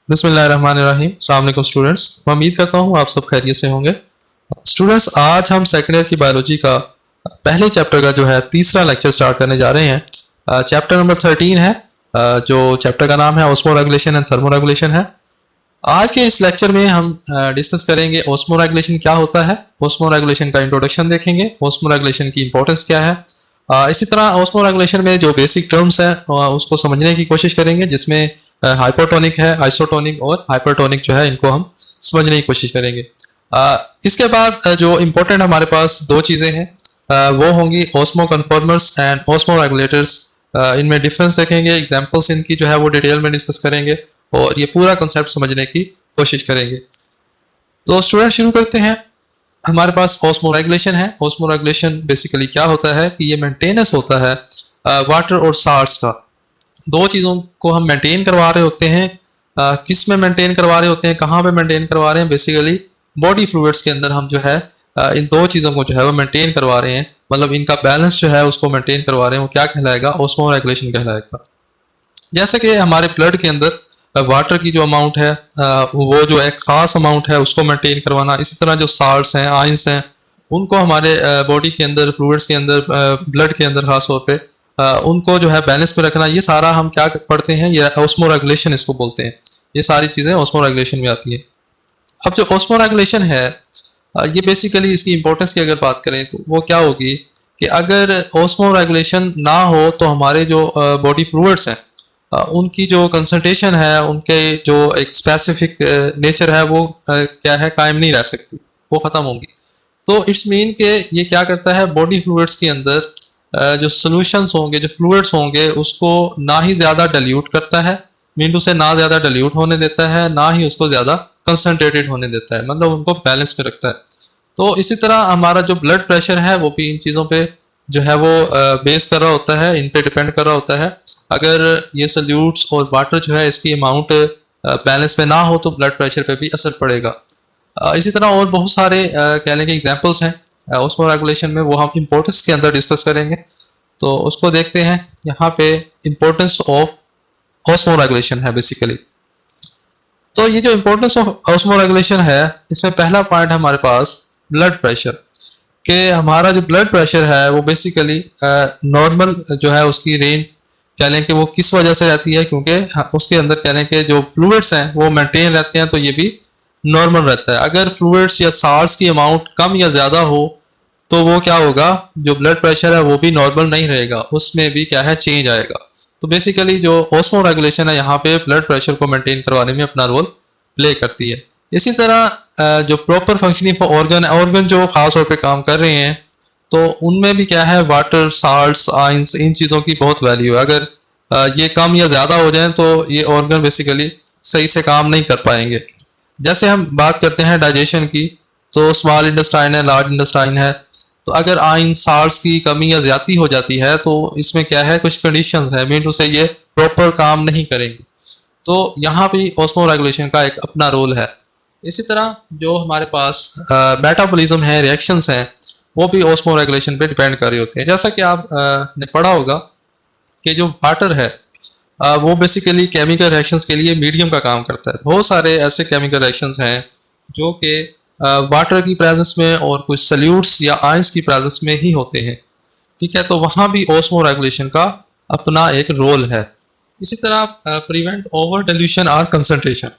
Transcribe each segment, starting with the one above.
बिस्मिल्लाहिर्रहमानिर्रहीम। अस्सलाम वालेकुम स्टूडेंट्स, मैं उम्मीद करता हूँ आप सब खैरियत से होंगे। स्टूडेंट्स, आज हम सेकेंड ईयर की बायोलॉजी का पहले चैप्टर का जो है तीसरा लेक्चर स्टार्ट करने जा रहे हैं। चैप्टर नंबर 13 है, जो चैप्टर का नाम है osmo regulation and thermo regulation है। आज के इस लेक्चर में हम डिस्कस करेंगे ऑस्मो रेगुलेशन क्या होता है, ऑस्मो रेगुलेशन का इंट्रोडक्शन देखेंगे, ऑस्मो रेगुलेशन की इंपॉर्टेंस क्या है। इसी तरह ऑस्मो रेगुलेशन में जो बेसिक टर्म्स हैं उसको समझने की कोशिश करेंगे, जिसमें हाइपोटोनिक है, आइसोटोनिक और हाइपरटोनिक जो है इनको हम समझने की कोशिश करेंगे। इसके बाद जो इम्पोर्टेंट हमारे पास दो चीज़ें हैं, वो होंगी osmo conformers and osmo regulators. इनमें डिफरेंस देखेंगे, एग्जांपल्स इनकी जो है वो डिटेल में डिस्कस करेंगे और ये पूरा कंसेप्ट समझने की कोशिश करेंगे। तो स्टूडेंट शुरू करते हैं। हमारे पास ऑस्मो रेगुलेशन है। ऑस्मो रेगुलेशन बेसिकली क्या होता है कि ये मेंटेनेंस होता है वाटर और साल्ट्स का। दो चीज़ों को हम मेंटेन करवा रहे होते हैं। किस में मेंटेन करवा रहे होते हैं, कहाँ पे मेंटेन करवा रहे हैं? बेसिकली बॉडी फ्लूइड्स के अंदर हम जो है इन दो चीज़ों को जो है वो मेंटेन करवा रहे हैं, मतलब इनका बैलेंस जो है उसको मेंटेन करवा रहे हैं। वो क्या कहलाएगा? ऑस्मो रेगुलेशन कहलाएगा। जैसे कि हमारे ब्लड के अंदर वाटर की जो अमाउंट है वो जो एक ख़ास अमाउंट है उसको मेंटेन करवाना। इसी तरह जो साल्ट्स हैं, आयंस हैं, उनको हमारे बॉडी के अंदर, फ्लूइड्स के अंदर, ब्लड के अंदर खास तौर पे उनको जो है बैलेंस में रखना। ये सारा हम क्या पढ़ते हैं? ये ऑस्मो रेगुलेशन इसको बोलते हैं। ये सारी चीज़ें ऑस्मो रेगुलेशन में आती हैं। अब जो ऑस्मो रेगुलेशन है, ये बेसिकली इसकी इंपॉर्टेंस की अगर बात करें तो वो क्या होगी कि अगर ऑस्मो रेगुलेशन ना हो तो हमारे जो बॉडी फ्लूइड्स हैं उनकी जो कंसंट्रेशन है, उनके जो एक स्पेसिफिक नेचर है वो क्या है, कायम नहीं रह सकती, वो ख़त्म होंगी। तो इट्स मीन के ये क्या करता है, बॉडी फ्लूइड्स के अंदर जो सोल्यूशंस होंगे, जो फ्लूइड्स होंगे, उसको ना ही ज़्यादा डाइल्यूट करता है, मीन से ना ज़्यादा डाइल्यूट होने देता है, ना ही उसको ज़्यादा कंसनट्रेटेड होने देता है, मतलब उनको बैलेंस में रखता है। तो इसी तरह हमारा जो ब्लड प्रेशर है वो भी इन चीज़ों पे जो है वो बेस कर रहा होता है, इन पे डिपेंड कर रहा होता है। अगर ये सल्यूट्स और वाटर जो है इसकी अमाउंट बैलेंस में ना हो तो ब्लड प्रेशर पे भी असर पड़ेगा। इसी तरह और बहुत सारे कह लें कि एग्जांपल्स हैं ऑस्मो रेगुलेशन में, वो हम इम्पोर्टेंस के अंदर डिस्कस करेंगे। तो उसको देखते हैं। यहाँ पे इम्पोर्टेंस ऑफ ऑस्मो रेगुलेशन है बेसिकली। तो ये जो इम्पोर्टेंस ऑफ ऑस्मो रेगुलेशन है, इसमें पहला पॉइंट हमारे पास ब्लड प्रेशर, कि हमारा जो ब्लड प्रेशर है वो बेसिकली नॉर्मल जो है उसकी रेंज कह लें कि वो किस वजह से रहती है, क्योंकि उसके अंदर कह लें कि जो फ्लूइड्स हैं वो मेंटेन रहते हैं, तो ये भी नॉर्मल रहता है। अगर फ्लूइड्स या साल्ट्स की अमाउंट कम या ज़्यादा हो तो वो क्या होगा, जो ब्लड प्रेशर है वो भी नॉर्मल नहीं रहेगा, उसमें भी क्या है, चेंज आएगा। तो बेसिकली जो ऑस्मो रेगुलेशन है यहाँ पे ब्लड प्रेशर को मेंटेन करवाने में अपना रोल प्ले करती है। इसी तरह जो प्रॉपर फंक्शनिंग फॉर ऑर्गन जो खास तौर पे काम कर रहे हैं, तो उनमें भी क्या है, वाटर, साल्ट्स, आयंस, इन चीज़ों की बहुत वैल्यू है। अगर ये कम या ज़्यादा हो जाएं तो ये ऑर्गन बेसिकली सही से काम नहीं कर पाएंगे। जैसे हम बात करते हैं डाइजेशन की, तो स्मॉल इंटेस्टाइन है, लार्ज इंटेस्टाइन है, तो अगर आयन, साल्ट्स की कमी या ज़्यादा हो जाती है तो इसमें क्या है, कुछ कंडीशंस है, मीन टू से ये प्रॉपर काम नहीं करेंगे। तो यहाँ भी ऑस्मो रेगुलेशन का एक अपना रोल है। इसी तरह जो हमारे पास मेटाबॉलिज्म है, रिएक्शंस हैं, वो भी ऑस्मो रेगुलेशन पे डिपेंड कर रहे होते हैं। जैसा कि आप ने पढ़ा होगा कि जो वाटर है वो बेसिकली केमिकल रिएक्शंस के लिए मीडियम का काम करता है। बहुत सारे ऐसे केमिकल रिएक्शंस हैं जो कि वाटर की प्रेजेंस में और कुछ सल्यूट्स या आयंस की प्रेजेंस में ही होते हैं, ठीक है। तो वहाँ भी ऑस्मो रेगुलेशन का अपना एक रोल है। इसी तरह प्रिवेंट ओवर डिल्यूशन और कंसंट्रेशन,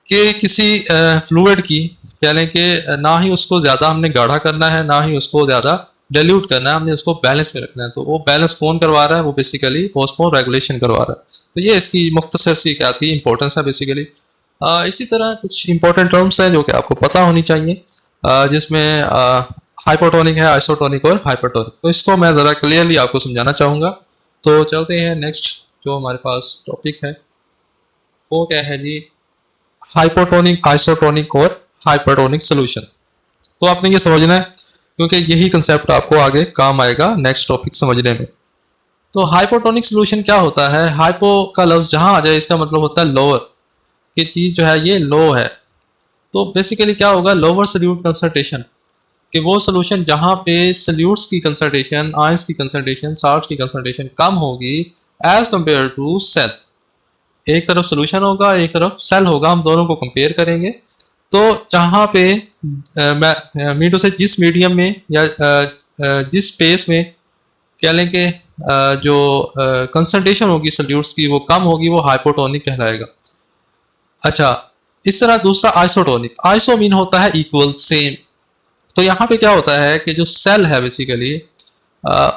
कि किसी फ्लूइड की कह लें कि ना ही उसको ज़्यादा हमने गाढ़ा करना है, ना ही उसको ज़्यादा डाइल्यूट करना है, हमने उसको बैलेंस में रखना है। तो वो बैलेंस कौन करवा रहा है? वो बेसिकली ऑस्मो रेगुलेशन करवा रहा है। तो ये इसकी मुख्तसर सी क्या थी, इंपॉर्टेंस है बेसिकली। इसी तरह कुछ इंपॉर्टेंट टर्म्स हैं जो कि आपको पता होनी चाहिए, जिसमें हाइपोटोनिक है, आइसोटोनिक और हाइपरटोनिक। तो इसको मैं ज़रा क्लियरली आपको समझाना चाहूँगा। तो चलते हैं नेक्स्ट जो हमारे पास टॉपिक है वो क्या है जी, हाइपोटोनिक, आइसोटोनिक और हाइपरटोनिक सोल्यूशन। तो आपने ये समझना है क्योंकि यही कंसेप्ट आपको आगे काम आएगा नेक्स्ट टॉपिक समझने में। तो हाइपोटोनिक सोल्यूशन क्या होता है? हाइपो का लफ्ज़ जहाँ आ जाए इसका मतलब होता है लोअर, कि चीज़ जो है ये लो है। तो बेसिकली क्या होगा, लोअर सल्यूट कंसंट्रेशन, कि वो सोल्यूशन जहाँ पे सल्यूट्स की कंसंट्रेशन, आयंस की कंसंट्रेशन, साल्ट्स की कंसंट्रेशन कम होगी एज कम्पेयर टू सेल। एक तरफ सोल्यूशन होगा, एक तरफ सेल होगा, हम दोनों को कंपेयर करेंगे। तो जहाँ पे मीटू से जिस मीडियम में या जिस स्पेस में कह लें कि जो कंसंट्रेशन होगी सॉल्यूट्स की वो कम होगी, वो हाइपोटोनिक कहलाएगा। अच्छा, इस तरह दूसरा आइसोटोनिक। आइसो मीन होता है इक्वल, सेम। तो यहाँ पे क्या होता है कि जो सेल है बेसिकली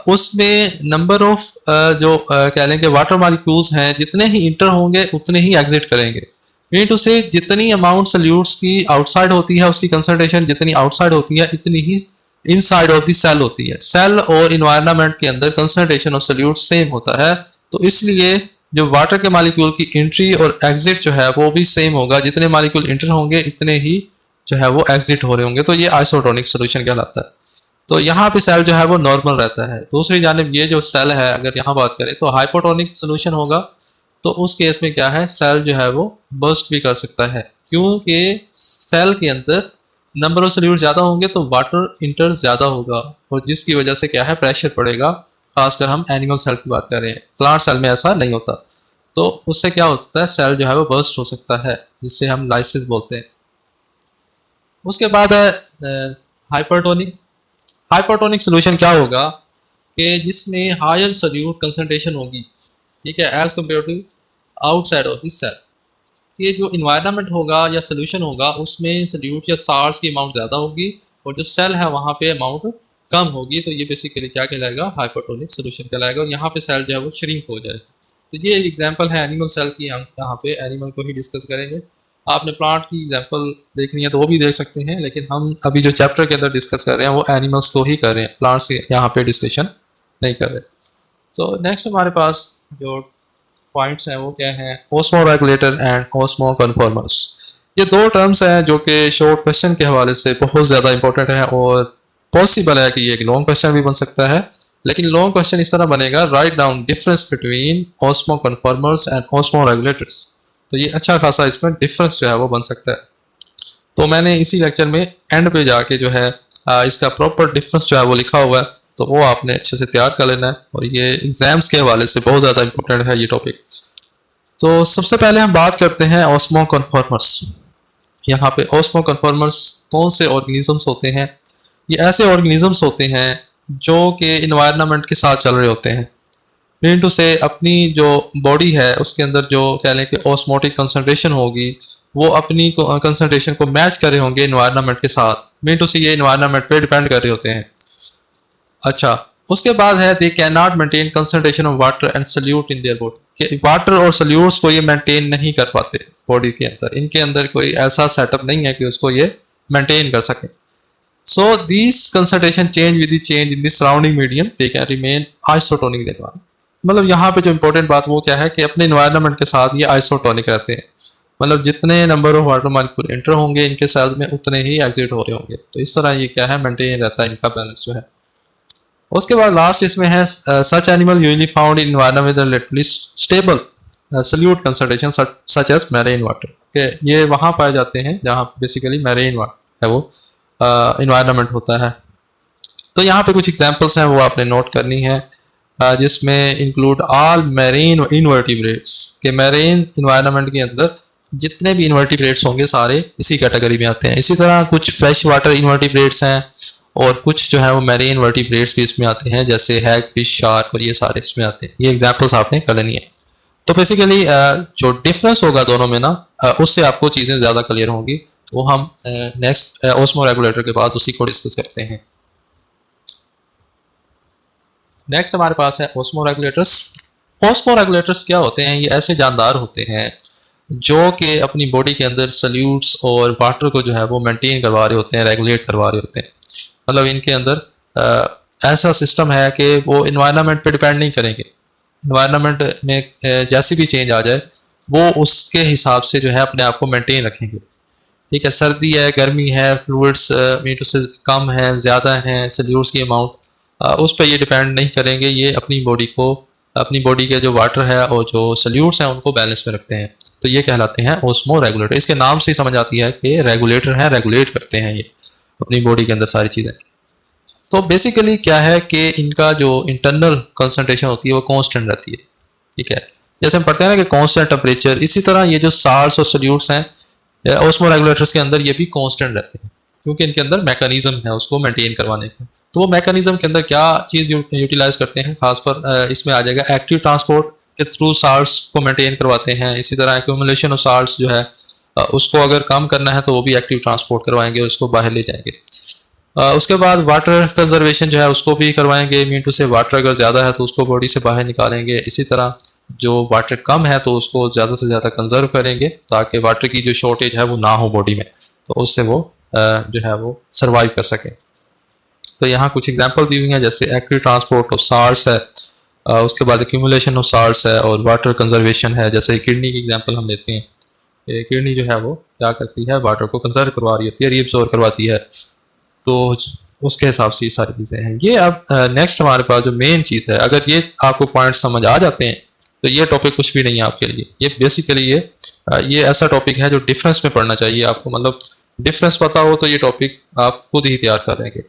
उसमें नंबर ऑफ जो कह लें कि वाटर मॉलिक्यूल्स हैं, जितने ही इंटर होंगे उतने ही एग्जिट करेंगे। मीन टू से जितनी अमाउंट सॉल्यूट्स की आउटसाइड होती है, उसकी कंसंट्रेशन जितनी आउटसाइड होती है इतनी ही इनसाइड ऑफ द सेल होती है। सेल और इन्वायरमेंट के अंदर कंसंट्रेशन ऑफ सॉल्यूट सेम होता है, तो इसलिए जो वाटर के मॉलिक्यूल की एंट्री और एग्जिट जो है वो भी सेम होगा। जितने मॉलिक्यूल इंटर होंगे इतने ही जो है वो एग्जिट हो रहे होंगे। तो ये आइसोटोनिक सोल्यूशन कहलाता है। तो यहाँ पे सेल जो है वो नॉर्मल रहता है। दूसरी जानिब ये जो सेल है, अगर यहाँ बात करें तो हाइपोटोनिक सोल्यूशन होगा। तो उस केस में क्या है, सेल जो है वो बर्स्ट भी कर सकता है, क्योंकि सेल के अंदर नंबर ऑफ सॉल्यूट ज़्यादा होंगे तो वाटर इंटर ज़्यादा होगा, और जिसकी वजह से क्या है, प्रेशर पड़ेगा। खासकर हम एनिमल सेल की बात कर रहे हैं, प्लांट सेल में ऐसा नहीं होता। तो उससे क्या होता है, सेल जो है वो बर्स्ट हो सकता है, जिससे हम लाइसिस बोलते हैं। उसके बाद है हाइपरटोनिक। हाइपरटोनिक सोल्यूशन क्या होगा कि जिसमें हायर सॉल्यूट कंसंट्रेशन होगी, ठीक है, as compared to outside of this cell. ये जो इन्वायरमेंट होगा या सोल्यूशन होगा उसमें सॉल्यूट या साल्ट्स की अमाउंट ज़्यादा होगी, और जो सेल है वहाँ पे अमाउंट कम होगी। तो ये बेसिकली क्या कहलाएगा, हाइपरटोनिक सोल्यूशन कहलाएगा। और यहाँ पे सेल जो है वो श्रिंक हो जाएगा। तो ये एक एग्जांपल है एनिमल सेल की। हम यहाँ पे एनिमल को ही डिस्कस करेंगे। आपने प्लांट की एग्जांपल देखनी है तो वो भी देख सकते हैं, लेकिन हम अभी जो चैप्टर के अंदर डिस्कस कर रहे हैं वो एनिमल्स को ही कर रहे हैं, प्लांट्स यहाँ पे डिस्कशन नहीं कर रहे। तो नेक्स्ट हमारे पास जो पॉइंट्स हैं वो क्या हैं, ऑस्मोरेगुलेटर एंड ऑस्मोकन्फॉर्मर्स। ये दो टर्म्स हैं जो कि शॉर्ट क्वेश्चन के हवाले से बहुत ज़्यादा इंपॉर्टेंट है, और पॉसिबल है कि ये एक लॉन्ग क्वेश्चन भी बन सकता है। लेकिन लॉन्ग क्वेश्चन इस तरह बनेगा, write down difference between osmoconformers and osmoregulators. तो ये अच्छा खासा इसमें डिफरेंस जो है वो बन सकता है। तो मैंने इसी लेक्चर में एंड पे जाके जो है इसका प्रॉपर डिफरेंस जो है वो लिखा हुआ है, तो वो आपने अच्छे से तैयार कर लेना है। और ये एग्जाम्स के हवाले से बहुत ज़्यादा इंपॉर्टेंट है ये टॉपिक। तो सबसे पहले हम बात करते हैं ऑस्मोकन्फॉर्मर्स। यहाँ पे ऑस्मोकन्फॉर्मर्स कौन से ऑर्गेनिजम्स होते हैं? ये ऐसे ऑर्गेनिजम्स होते हैं जो कि इन्वायरमेंट के साथ चल रहे होते हैं। मीन टू से अपनी जो बॉडी है उसके अंदर जो कह लें कि ऑस्मोटिक कंसंट्रेशन होगी, वो अपनी कंसंट्रेशन को मैच कर रहे होंगे इन्वायरमेंट के साथ। मीन टू से ये इन्वायरमेंट पे डिपेंड कर रहे होते हैं। अच्छा, उसके बाद है they can not maintain concentration of water and solute in their body. Water और सॉल्यूट्स को ये मेंटेन नहीं कर पाते बॉडी के अंदर। इनके अंदर कोई ऐसा सेटअप नहीं है कि उसको ये मेंटेन कर सके। So this concentration change with the change in the surrounding medium, they can remain isotonic environment. मतलब यहाँ पे जो इंपॉर्टेंट बात वो क्या है कि अपने इन्वायरमेंट के साथ ये आइसोटोनिक रहते हैं। मतलब जितने number of water molecule enter होंगे इनके सेल में उतने ही एग्जिट हो रहे होंगे। तो इस तरह ये क्या है, मेंटेन रहता है इनका बैलेंस जो है। उसके बाद लास्ट इसमें है such animal usually found in environment with literally stable solute concentration such as marine water. के ये वहाँ पाए जाते हैं जहाँ बेसिकली मैरीन वाटर है वो इन्वायरमेंट होता है। तो यहाँ पे कुछ एग्जांपल्स हैं वो आपने नोट करनी है, जिसमें इंक्लूड ऑल मैरीन इन्वर्टिब्रेट्स। के मैरीन इन्वायरमेंट के अंदर जितने भी इन्वर्टिब्रेट्स होंगे सारे इसी कैटेगरी में आते हैं। इसी तरह कुछ फ्रेश वाटर इन्वर्टिब्रेट्स हैं और कुछ जो है वो मैरीन इन्वर्टिब्रेट्स भी इसमें आते हैं, जैसे हैग, फिश, शार्क, और ये सारे इसमें आते हैं। ये एग्जांपल्स आपने कर लेनी है। तो बेसिकली जो डिफरेंस होगा दोनों में ना, उससे आपको चीज़ें ज़्यादा क्लियर होंगी। वो हम नेक्स्ट ऑस्मोरेगुलेटर के बाद उसी को डिस्कस करते हैं। नेक्स्ट हमारे पास है ऑस्मोरेगुलेटर्स। ऑस्मोरेगुलेटर्स क्या होते हैं? ये ऐसे जानदार होते हैं जो कि अपनी बॉडी के अंदर सॉल्यूट्स और वाटर को जो है वो मेंटेन करवा रहे होते हैं, रेगुलेट करवा रहे होते हैं। मतलब इनके अंदर ऐसा सिस्टम है कि वो इन्वायरमेंट पे डिपेंड नहीं करेंगे। इन्वायरमेंट में जैसी भी चेंज आ जाए वो उसके हिसाब से जो है अपने आप को मेंटेन रखेंगे। ठीक है, सर्दी है, गर्मी है, फ्लूइड्स मीटर से कम है, ज़्यादा हैं, सॉल्यूट्स की अमाउंट, उस पर ये डिपेंड नहीं करेंगे। ये अपनी बॉडी को, अपनी बॉडी के जो वाटर है और जो सॉल्यूट्स हैं उनको बैलेंस में रखते हैं। तो ये कहलाते हैं ऑस्मो रेगुलेटर। इसके नाम से ही समझ आती है कि रेगुलेटर हैं, रेगुलेट करते हैं ये अपनी बॉडी के अंदर सारी चीज़ें। तो बेसिकली क्या है कि इनका जो इंटरनल कंसंट्रेशन होती है वो कांस्टेंट रहती है। ठीक है, जैसे हम पढ़ते हैं ना कि कांस्टेंट टेम्परेचर, इसी तरह ये जो साल्ट्स और सॉल्यूट्स हैं ऑस्मो रेगुलेटर्स के अंदर ये भी कांस्टेंट रहते हैं, क्योंकि इनके अंदर मैकेनिज्म है उसको मेंटेन करवाने का। तो वो मैकेनिज्म के अंदर क्या चीज़ यूटिलाइज करते हैं, खास पर इसमें आ जाएगा एक्टिव ट्रांसपोर्ट के थ्रू साल्ट्स को मेंटेन करवाते हैं। इसी तरह एक्यूमुलेशन ऑफ साल्ट्स जो है उसको अगर कम करना है तो वो भी एक्टिव ट्रांसपोर्ट करवाएंगे, उसको बाहर ले जाएंगे। उसके बाद वाटर कंजर्वेशन जो है उसको भी करवाएंगे, मीन टू से वाटर अगर ज़्यादा है तो उसको बॉडी से बाहर निकालेंगे। इसी तरह जो वाटर कम है तो उसको ज़्यादा से ज़्यादा कंजर्व करेंगे ताकि वाटर की जो शॉर्टेज है वो ना हो बॉडी में, तो उससे वो जो है वो सर्वाइव कर सके। तो यहाँ कुछ एग्जांपल दी हुई हैं, जैसे एक्टिव ट्रांसपोर्ट ऑफ साल्ट्स है, उसके बाद एक्यूमुलेशन ऑफ साल्ट्स है और वाटर कंजर्वेशन है। जैसे किडनी की एग्जांपल हम लेते हैं, किडनी जो है वो क्या करती है, वाटर को कंजर्व करवा रही होती है, रीअब्सॉर्ब करवाती है, तो उसके हिसाब से ये सारी चीज़ें हैं। ये अब नेक्स्ट हमारे पास जो मेन चीज़ है, अगर ये आपको पॉइंट समझ आ जाते हैं तो ये टॉपिक कुछ भी नहीं है आपके लिए। ये बेसिकली ये ऐसा टॉपिक है जो डिफरेंस में पढ़ना चाहिए आपको, मतलब डिफरेंस पता हो तो ये टॉपिक आप खुद ही तैयार कर लेंगे।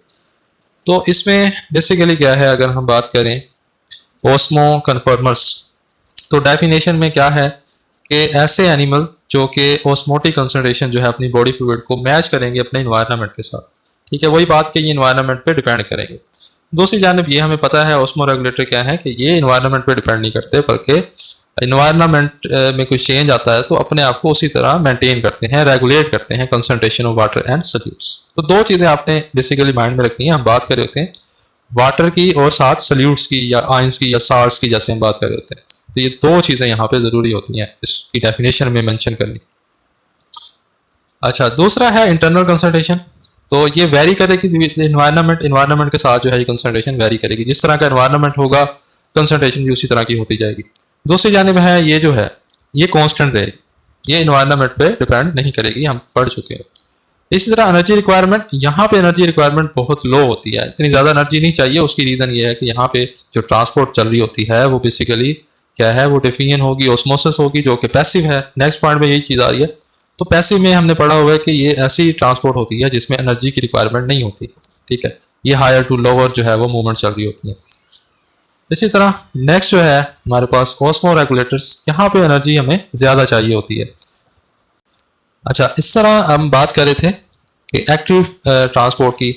तो इसमें बेसिकली क्या है, अगर हम बात करें ऑस्मो कन्फर्मर्स, तो डेफिनेशन में क्या है कि ऐसे एनिमल जो कि ऑस्मोटिक कंसंट्रेशन जो है अपनी बॉडी फ्लूइड को मैच करेंगे अपने इन्वायरमेंट के साथ। ठीक है, वही बात कि ये इन्वायरमेंट पे डिपेंड करेंगे। दूसरी जानब ये हमें पता है ऑस्मो रेगुलेटर क्या है कि ये इन्वायरमेंट पे डिपेंड नहीं करते, बल्कि इन्वायरमेंट में कोई चेंज आता है तो अपने आप को उसी तरह मेंटेन करते हैं, रेगुलेट करते हैं concentration of water and solutes. तो दो चीज़ें आपने बेसिकली माइंड में रखनी है। हम बात कर रहे होते हैं वाटर की और साथ सॉल्यूट्स की या आयंस की या साल्ट्स की, जैसे हम बात कर रहे होते हैं। तो ये दो चीज़ें यहाँ पे ज़रूरी होती हैं इसकी डेफिनेशन में मेंशन करनी। अच्छा, दूसरा है इंटरनल कंसंट्रेशन। तो ये वेरी करेगी इन्वायरमेंट के साथ जो है ये कंसंट्रेशन वेरी करेगी। जिस तरह का इन्वायरमेंट होगा कंसंट्रेशन भी उसी तरह की होती जाएगी। दूसरी जानिब है ये जो है ये कांस्टेंट रहेगी, ये इन्वायरमेंट पे डिपेंड नहीं करेगी, हम पढ़ चुके हैं। इसी तरह एनर्जी रिक्वायरमेंट, यहाँ पे एनर्जी रिक्वायरमेंट बहुत लो होती है, इतनी ज़्यादा एनर्जी नहीं चाहिए। उसकी रीज़न ये है कि यहाँ पे जो ट्रांसपोर्ट चल रही होती है वो बेसिकली क्या है, वो डिफिनियन होगी, ऑस्मोसिस होगी, जो कि पैसिव है। नेक्स्ट पॉइंट में यही चीज़ आ रही है। तो पैसिव में हमने पढ़ा हुआ है कि ये ऐसी ट्रांसपोर्ट होती है जिसमें एनर्जी की रिक्वायरमेंट नहीं होती। ठीक है, ये हायर टू लोअर जो है वो मूवमेंट चल रही होती है। इसी तरह नेक्स्ट जो है हमारे पास ऑस्मो रेगुलेटर्स, यहाँ पे एनर्जी हमें ज़्यादा चाहिए होती है। अच्छा, इस तरह हम बात कर रहे थे कि एक्टिव ट्रांसपोर्ट की,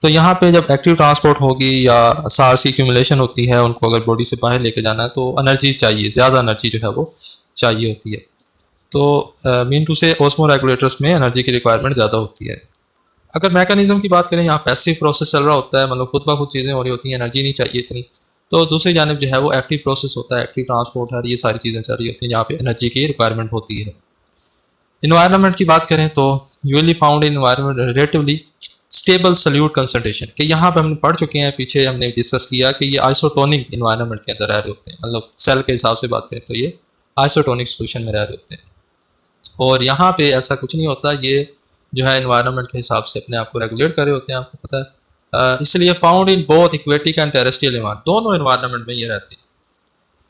तो यहाँ पे जब एक्टिव ट्रांसपोर्ट होगी या सार्स की एक्यूमुलेशन होती है, उनको अगर बॉडी से बाहर लेके जाना है तो एनर्जी चाहिए, ज़्यादा एनर्जी जो है वो चाहिए होती है। तो मीन टू से ऑस्मो रेगुलेटर्स में एनर्जी की रिक्वायरमेंट ज़्यादा होती है। अगर मैकेनिज्म की बात करें, यहाँ पैसिव प्रोसेस चल रहा होता है, मतलब खुद ब खुद चीज़ें हो रही होती हैं, एनर्जी नहीं चाहिए इतनी। तो दूसरी जानब जो है वो एक्टिव प्रोसेस होता है, एक्टिव ट्रांसपोर्ट है, ये सारी चीज़ें चल रही होती हैं जहाँ पे एनर्जी की रिक्वायरमेंट होती है। इन्वायरमेंट की बात करें तो usually found in environment relatively stable solute concentration, कि यहाँ पे हमने पढ़ चुके हैं, पीछे हमने डिस्कस किया कि ये आइसोटोनिक इन्वायरमेंट के अंदर रह रहे होते हैं, मतलब सेल के हिसाब से बात करें तो ये आइसोटोनिक सोल्यूशन में रह रहे होते हैं। और यहाँ पे ऐसा कुछ नहीं होता, ये जो है इन्वायरमेंट के हिसाब से अपने आप को रेगुलेट कर रहे होते हैं, आपको पता है। इसलिए found in both aquatic and terrestrial environment, दोनों इन्वायरमेंट में ये रहती है।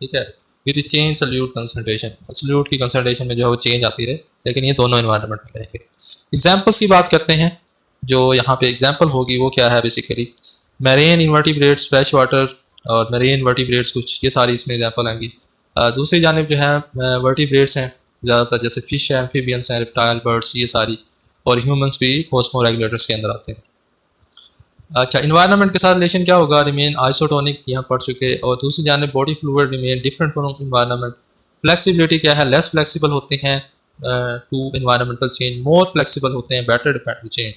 ठीक है, with change solute concentration, solute की कंसंट्रेशन में जो है वो चेंज आती रहे, लेकिन ये दोनों इन्वायरमेंट में रहेंगे। एग्जाम्पल्स की बात करते हैं, जो यहाँ पे एग्जाम्पल होगी वो क्या है, basically marine invertebrates, fresh water और मैरीन इन्वर्टिब्रेट्स, कुछ ये सारी इसमें एग्जाम्पल आएंगी। दूसरी जानिब जो है वर्टिब्रेट्स हैं ज़्यादातर, जैसे फिश है, एम्फीबियंस हैं, रिप्टाइल, बर्ड्स, ये सारी, और ह्यूमंस भी ऑस्मो रेगुलेटर्स के अंदर आते हैं। अच्छा, इन्वायरमेंट के साथ रिलेशन क्या होगा, रिमेन आइसोटोनिक, यहाँ पढ़ चुके। और दूसरी जानिब body fluid remain different from environment. Flexibility क्या है, लेस फ्लेक्सिबल होते हैं to environmental change, more flexible होते हैं, better depend to change.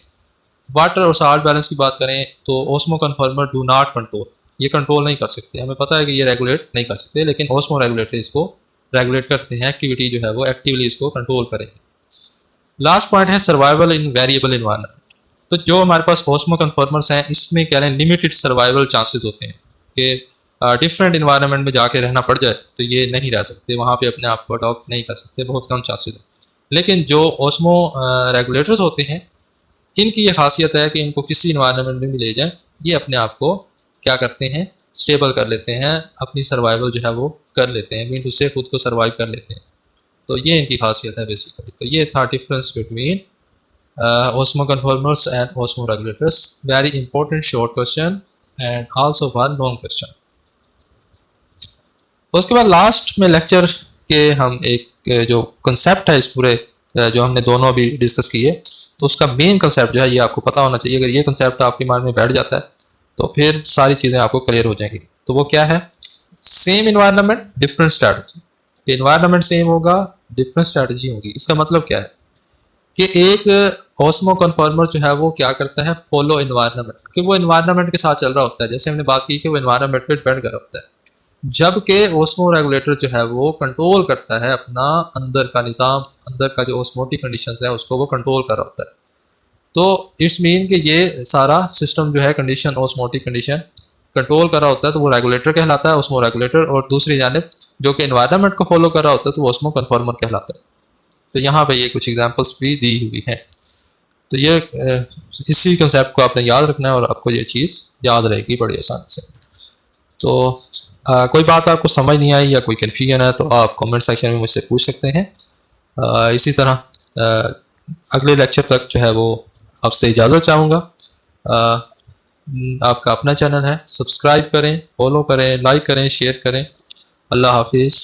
Water और साल्ट बैलेंस की बात करें तो osmo conformer do not control, ये कंट्रोल नहीं कर सकते, हमें पता है कि ये रेगुलेट नहीं कर सकते, लेकिन ऑस्मो रेगुलेटर इसको रेगुलेट करते हैं, एक्टिविटी जो है वो एक्टिवली इसको कंट्रोल करेंगे। लास्ट पॉइंट है सर्वाइवल इन वेरिएबल इन्वायरमेंट। तो जो हमारे पास ऑस्मो कन्फर्मर्स हैं, इसमें क्या है, लिमिटेड सर्वाइवल चांसेस होते हैं कि डिफरेंट इन्वायरमेंट में जाके रहना पड़ जाए तो ये नहीं रह सकते, वहाँ पे अपने आप को अडॉप्ट नहीं कर सकते, बहुत कम चांसेस है। लेकिन जो ऑस्मो रेगुलेटर्स होते हैं, इनकी ये खासियत है कि इनको किसी इन्वायरमेंट में भी ले जाएं, ये अपने आप को क्या करते हैं, स्टेबल कर लेते हैं, अपनी सर्वाइवल जो है वो कर लेते हैं, मीन उससे खुद को सर्वाइव कर लेते हैं। तो ये इनकी खासियत है बेसिकली। तो ये था difference between osmo conformers and osmo regulators. Very important short question and also one long question. उसके बाद लास्ट में लेक्चर के हम एक जो कंसेप्ट है इस पूरे जो हमने दोनों अभी डिस्कस किए, तो उसका मेन कंसेप्ट जो है ये आपको पता होना चाहिए। अगर ये कंसेप्ट आपके माइंड में बैठ जाता है तो फिर सारी चीज़ें आपको क्लियर हो जाएंगी। तो वो क्या है? Same environment different strategy. Environment same होगा, डिफरेंट स्ट्रैटेजी होगी। इसका मतलब क्या है कि एक ऑस्मो कन्फर्मर जो है वो क्या करता है, फॉलो इन्वायरमेंट, कि वो इन्वायरमेंट के साथ चल रहा होता है। जैसे हमने बात की कि वो इन्वायरमेंट पे डिपेंड कर रहा होता है, जबकि ओस्मो रेगुलेटर जो है वो कंट्रोल करता है अपना अंदर का निज़ाम, अंदर का जो ओस्मोटिक कंडीशंस है उसको वो कंट्रोल कर रहा होता है। तो इट्स मीन कि ये सारा सिस्टम जो है कंडीशन, ओस्मोटिक कंडीशन कंट्रोल कर रहा होता है, तो वो रेगुलेटर कहलाता है, ओस्मो रेगुलेटर। और दूसरी जानिब जो कि एनवायरनमेंट को फॉलो कर रहा होता है तो वो ओस्मो कन्फर्मर कहलाता है। तो यहाँ पे ये कुछ एग्जांपल्स भी दी हुई हैं। तो ये इसी कंसेप्ट को आपने याद रखना है और आपको ये चीज़ याद रहेगी बड़ी आसानी से। तो कोई बात आपको समझ नहीं आई या कोई कन्फ्यूजन है तो आप कमेंट सेक्शन में मुझसे पूछ सकते हैं। इसी तरह अगले लेक्चर तक जो है वो आपसे इजाज़त चाहूँगा। आपका अपना चैनल है, सब्सक्राइब करें, फॉलो करें, लाइक करें, शेयर करें। अल्लाह हाफिज़।